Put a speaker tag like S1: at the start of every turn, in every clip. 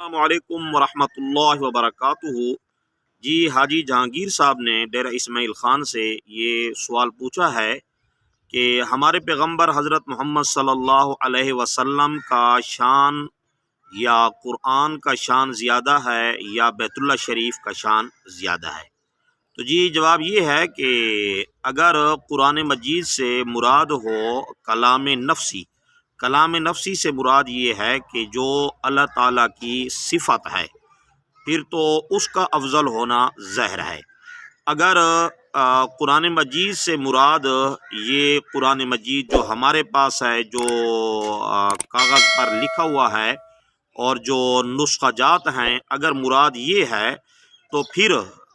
S1: السلام علیکم ورحمۃ اللہ وبرکاتہ۔ جی حاجی جہانگیر صاحب نے ڈیرہ اسماعیل خان سے یہ سوال پوچھا ہے کہ ہمارے پیغمبر حضرت محمد صلی اللہ علیہ وسلم کا شان یا قرآن کا شان زیادہ ہے یا بیت اللہ شریف کا شان زیادہ ہے؟ تو جی جواب یہ ہے کہ اگر قرآن مجید سے مراد ہو کلام نفسی سے مراد یہ ہے کہ جو اللہ تعالیٰ کی صفت ہے، پھر تو اس کا افضل ہونا ظاہر ہے۔ اگر قرآن مجید سے مراد یہ قرآن مجید جو ہمارے پاس ہے، جو کاغذ پر لکھا ہوا ہے اور جو نسخہ جات ہیں، اگر مراد یہ ہے تو پھر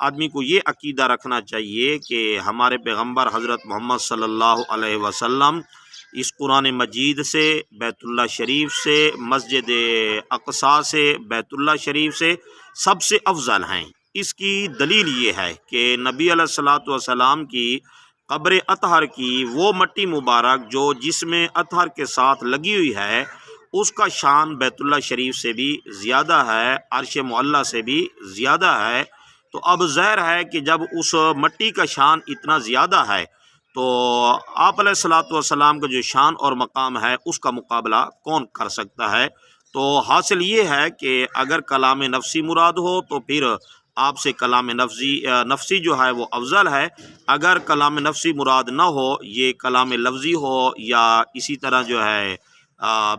S1: آدمی کو یہ عقیدہ رکھنا چاہیے کہ ہمارے پیغمبر حضرت محمد صلی اللہ علیہ وسلم اس قرآن مجید سے، بیت اللہ شریف سے، مسجد اقصیٰ سے، بیت اللہ شریف سے سب سے افضل ہیں۔ اس کی دلیل یہ ہے کہ نبی علیہ الصلوۃ والسلام کی قبر اطہر کی وہ مٹی مبارک جو جسم اطہر کے ساتھ لگی ہوئی ہے، اس کا شان بیت اللہ شریف سے بھی زیادہ ہے، عرش معلیٰ سے بھی زیادہ ہے۔ تو اب ظاہر ہے کہ جب اس مٹی کا شان اتنا زیادہ ہے تو آپ علیہ الصلوۃ والسلام کا جو شان اور مقام ہے اس کا مقابلہ کون کر سکتا ہے؟ تو حاصل یہ ہے کہ اگر کلام نفسی مراد ہو تو پھر آپ سے کلام نفسی جو ہے وہ افضل ہے۔ اگر کلام نفسی مراد نہ ہو، یہ کلام لفظی ہو یا اسی طرح جو ہے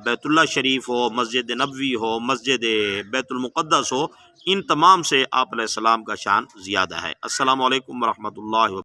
S1: بیت اللہ شریف ہو، مسجد نبوی ہو، مسجد بیت المقدس ہو، ان تمام سے آپ علیہ السلام کا شان زیادہ ہے۔ السلام علیکم ورحمۃ اللہ وبرکاتہ۔